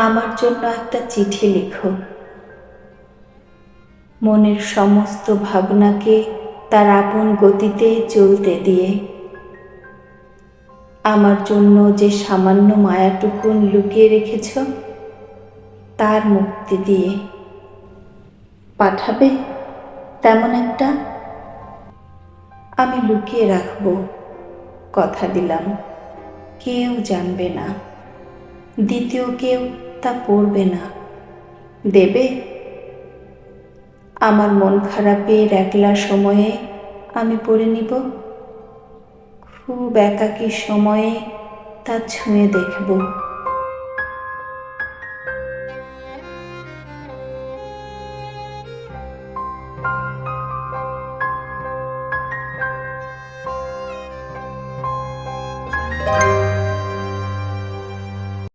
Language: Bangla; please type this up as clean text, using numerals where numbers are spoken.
আমার জন্য একটা চিঠি লিখো। মনের সমস্ত ভাবনাকে তার আপন গতিতে চলতে দিয়ে, আমার জন্য যে সামান্য মায়াটুকুন লুকিয়ে রেখেছ, তার মুক্তি দিয়ে পাঠাবে তেমন একটা। আমি লুকিয়ে রাখবো, কথা দিলাম। কেউ জানবে না, দ্বিতীয় কেউ তা পড়বে না। দেবে? আমার মন খারাপের একলা সময়ে আমি পড়ে নিব, খুব একাকী সময়ে তা ছুঁয়ে দেখব।